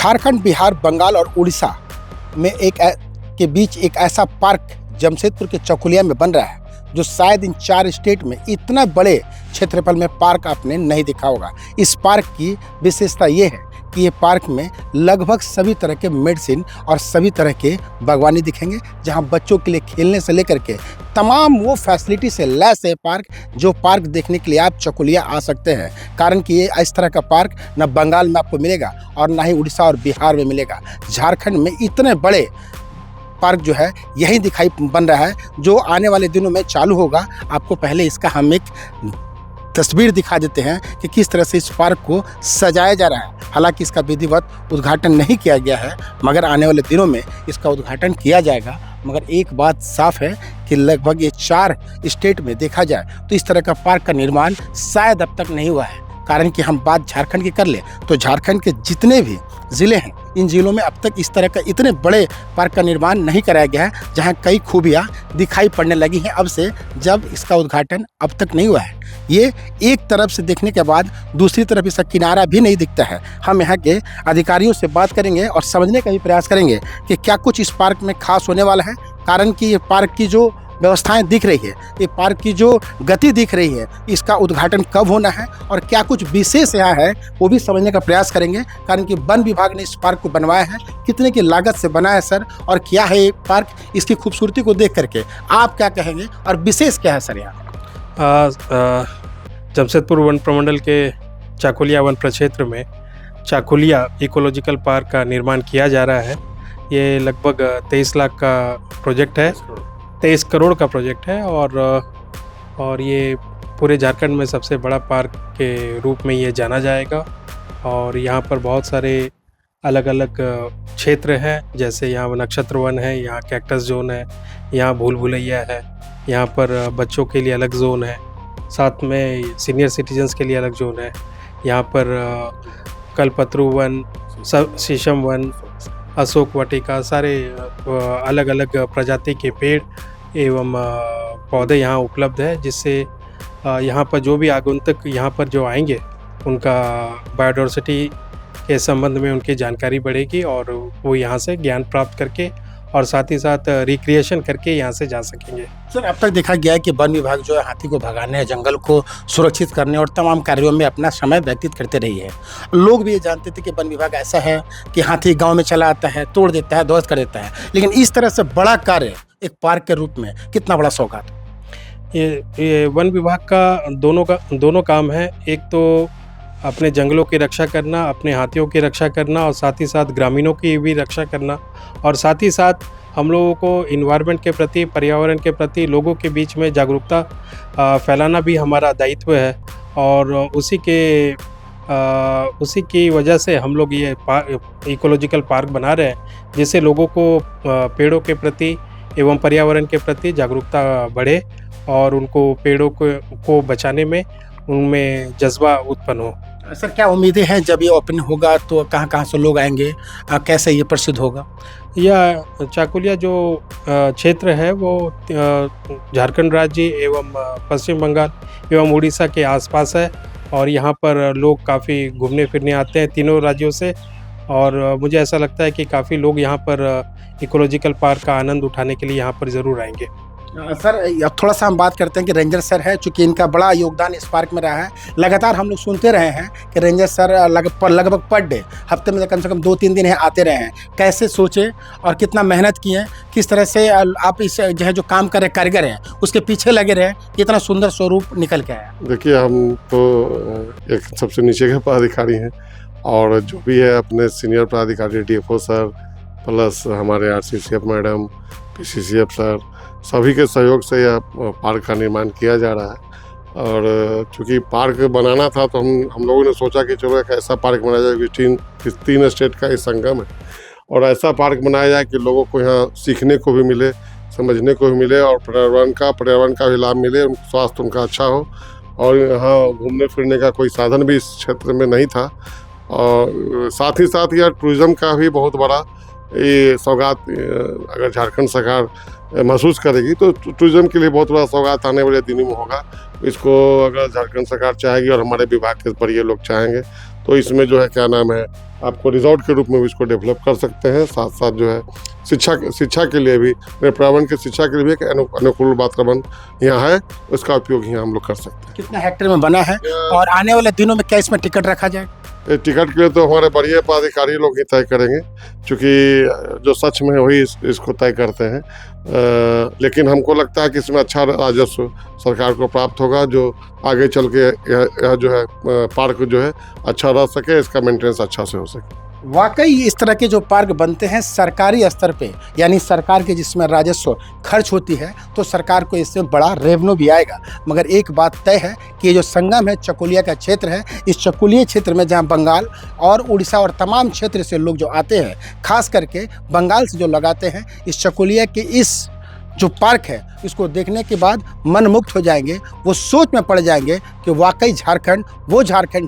झारखंड, बिहार, बंगाल और उड़ीसा में के बीच एक ऐसा पार्क जमशेदपुर के चकुलिया में बन रहा है जो शायद इन 4 स्टेट में इतना बड़े क्षेत्रफल में पार्क आपने नहीं देखा होगा। इस पार्क की विशेषता ये है कि ये पार्क में लगभग सभी तरह के मेडिसिन और सभी तरह के बागवानी दिखेंगे, जहां बच्चों के लिए खेलने से लेकर के तमाम वो फैसिलिटी से लैस है पार्क, जो पार्क देखने के लिए आप चकुलिया आ सकते हैं। कारण कि ये इस तरह का पार्क न बंगाल में आपको मिलेगा और ना ही उड़ीसा और बिहार में मिलेगा। झारखंड में इतने बड़े पार्क जो है यही दिखाई बन रहा है, जो आने वाले दिनों में चालू होगा। आपको पहले इसका हम एक तस्वीर दिखा देते हैं कि किस तरह से इस पार्क को सजाया जा रहा है। हालांकि इसका विधिवत उद्घाटन नहीं किया गया है, मगर आने वाले दिनों में इसका उद्घाटन किया जाएगा। मगर एक बात साफ है कि लगभग ये 4 स्टेट में देखा जाए तो इस तरह का पार्क का निर्माण शायद अब तक नहीं हुआ है। कारण कि हम बात झारखंड की कर ले तो झारखंड के जितने भी ज़िले हैं, इन ज़िलों में अब तक इस तरह का इतने बड़े पार्क का निर्माण नहीं कराया गया है, जहां कई खूबियां दिखाई पड़ने लगी हैं अब से, जब इसका उद्घाटन अब तक नहीं हुआ है। ये एक तरफ से देखने के बाद दूसरी तरफ इसका किनारा भी नहीं दिखता है। हम यहाँ के अधिकारियों से बात करेंगे और समझने का भी प्रयास करेंगे कि क्या कुछ इस पार्क में खास होने वाला है। कारण कि ये पार्क की जो व्यवस्थाएं दिख रही है, ये पार्क की जो गति दिख रही है, इसका उद्घाटन कब होना है और क्या कुछ विशेष यहाँ है, वो भी समझने का प्रयास करेंगे। कारण कि वन विभाग ने इस पार्क को बनवाया है, कितने की लागत से बनाया है सर, और क्या है ये पार्क, इसकी खूबसूरती को देख करके आप क्या कहेंगे और विशेष क्या है सर यहाँ? जमशेदपुर वन प्रमंडल के चाकुलिया वन प्रक्षेत्र में चाकुलिया इकोलॉजिकल पार्क का निर्माण किया जा रहा है। ये लगभग 23 लाख का प्रोजेक्ट है, 23 करोड़ का प्रोजेक्ट है और ये पूरे झारखंड में सबसे बड़ा पार्क के रूप में ये जाना जाएगा। और यहाँ पर बहुत सारे अलग अलग क्षेत्र हैं, जैसे यहाँ नक्षत्र वन है, यहाँ कैक्टस जोन है, यहाँ भूल भुलैया है, यहाँ पर बच्चों के लिए अलग जोन है, साथ में सीनियर सिटीजन्स के लिए अलग जोन है। यहाँ पर कल्पतरू वन, शीशम वन, अशोक वाटिका, सारे अलग अलग प्रजाति के पेड़ एवं पौधे यहाँ उपलब्ध है, जिससे यहाँ पर जो भी आगंतुक यहाँ पर जो आएंगे उनका बायोडाइवर्सिटी के संबंध में उनकी जानकारी बढ़ेगी और वो यहाँ से ज्ञान प्राप्त करके और साथ ही साथ रिक्रिएशन करके यहाँ से जा सकेंगे। सर, अब तक देखा गया है कि वन विभाग जो है हाथी को भगाने, जंगल को सुरक्षित करने और तमाम कार्यों में अपना समय व्यतीत करते रही है। लोग भी ये जानते थे कि वन विभाग ऐसा है कि हाथी गांव में चला आता है, तोड़ देता है, ध्वस्त कर देता है, लेकिन इस तरह से बड़ा कार्य एक पार्क के रूप में कितना बड़ा सौगात। ये वन विभाग का दोनों काम है। एक तो अपने जंगलों की रक्षा करना, अपने हाथियों की रक्षा करना और साथ ही साथ ग्रामीणों की भी रक्षा करना, और साथ ही साथ हम लोगों को इन्वायरमेंट के प्रति, पर्यावरण के प्रति लोगों के बीच में जागरूकता फैलाना भी हमारा दायित्व है। और उसी की वजह से हम लोग ये इकोलॉजिकल पार्क बना रहे हैं, जिससे लोगों को पेड़ों के प्रति एवं पर्यावरण के प्रति जागरूकता बढ़े और उनको पेड़ों को बचाने में उनमें जज्बा उत्पन्न हो। सर, क्या उम्मीदें हैं जब ये ओपन होगा तो कहाँ से लोग आएंगे, कैसे ये प्रसिद्ध होगा? यह चाकुलिया जो क्षेत्र है वो झारखंड राज्य एवं पश्चिम बंगाल एवं उड़ीसा के आसपास है और यहाँ पर लोग काफ़ी घूमने फिरने आते हैं तीनों राज्यों से। और मुझे ऐसा लगता है कि काफ़ी लोग यहाँ पर इकोलॉजिकल पार्क का आनंद उठाने के लिए यहाँ पर ज़रूर आएंगे। सर, अब थोड़ा सा हम बात करते हैं कि रेंजर सर है, चूँकि इनका बड़ा योगदान इस पार्क में रहा है। लगातार हम लोग सुनते रहे हैं कि रेंजर सर लगभग पर डे, हफ्ते में कम से कम 2-3 दिन आते रहे हैं। कैसे सोचे और कितना मेहनत किए, किस तरह से आप इस जो काम कर रहे कारीगर हैं उसके पीछे लगे रहे, इतना सुंदर स्वरूप निकल के आया? देखिए, हम तो एक सबसे नीचे के पदाधिकारी हैं और जो भी है अपने सीनियर पदाधिकारी DFO सर प्लस हमारे RCCF मैडम, PCCF सर, सभी के सहयोग से यह पार्क का निर्माण किया जा रहा है। और चूँकि पार्क बनाना था तो हम लोगों ने सोचा कि चलो एक ऐसा पार्क बनाया जाए कि 3 स्टेट का ही संगम है और ऐसा पार्क बनाया जाए कि लोगों को यहाँ सीखने को भी मिले, समझने को भी मिले और पर्यावरण का भी लाभ मिले, स्वास्थ्य उनका अच्छा हो। और यहाँ घूमने फिरने का कोई साधन भी इस क्षेत्र में नहीं था और साथ ही साथ यह टूरिज़्म का भी बहुत बड़ा ये सौगात अगर झारखंड सरकार महसूस करेगी तो टूरिज्म के लिए बहुत बड़ा सौगात आने वाले दिनों में होगा। इसको अगर झारखंड सरकार चाहेगी और हमारे विभाग के बड़े लोग चाहेंगे तो इसमें जो है क्या नाम है आपको रिजॉर्ट के रूप में भी इसको डेवलप कर सकते हैं। साथ साथ जो है शिक्षा के लिए भी, पर्यावरण की शिक्षा के लिए भी एक अनुकूल वातावरण यहाँ है, उसका उपयोग यहाँ हम लोग कर सकते हैं। कितना हेक्टेयर में बना है और आने वाले दिनों में क्या इसमें टिकट रखा जाए? टिकट के लिए तो हमारे वरीय पदाधिकारी लोग ही तय करेंगे, क्योंकि जो सच में वही इसको तय करते हैं। लेकिन हमको लगता है कि इसमें अच्छा राजस्व सरकार को प्राप्त होगा, जो आगे चल के यह जो है पार्क जो है अच्छा रह सके, इसका मेंटेनेंस अच्छा से हो सके। वाकई इस तरह के जो पार्क बनते हैं सरकारी स्तर पे, यानी सरकार के जिसमें राजस्व खर्च होती है, तो सरकार को इससे बड़ा रेवेन्यू भी आएगा। मगर एक बात तय है कि ये जो संगम है, चकुलिया का क्षेत्र है, इस चकुलिया क्षेत्र में जहां बंगाल और उड़ीसा और तमाम क्षेत्र से लोग जो आते हैं, खास करके बंगाल से जो लगाते हैं, इस चकुलिया के इस जो पार्क है इसको देखने के बाद मन मुक्त हो जाएंगे। वो सोच में पड़ जाएंगे कि वाकई झारखंड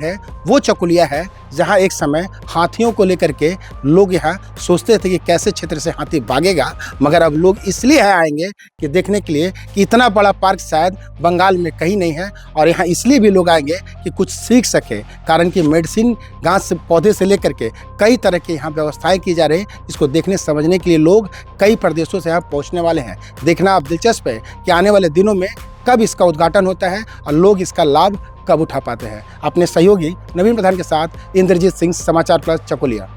है, वो चकुलिया है जहां एक समय हाथियों को लेकर के लोग यहाँ सोचते थे कि कैसे क्षेत्र से हाथी भागेगा, मगर अब लोग इसलिए आएंगे कि देखने के लिए कि इतना बड़ा पार्क शायद बंगाल में कहीं नहीं है। और यहाँ इसलिए भी लोग आएंगे कि कुछ सीख सके, कारण कि मेडिसिन घास से पौधे से लेकर के कई तरह के यहाँ व्यवस्थाएं की जा रही हैं। इसको देखने समझने के लिए लोग कई प्रदेशों से यहाँ पहुँचने वाले हैं। देखना अब दिलचस्प है कि आने वाले दिनों में कब इसका उद्घाटन होता है और लोग इसका लाभ कब उठा पाते हैं। अपने सहयोगी नवीन प्रधान के साथ इंद्रजीत सिंह, समाचार प्लस, चकुलिया।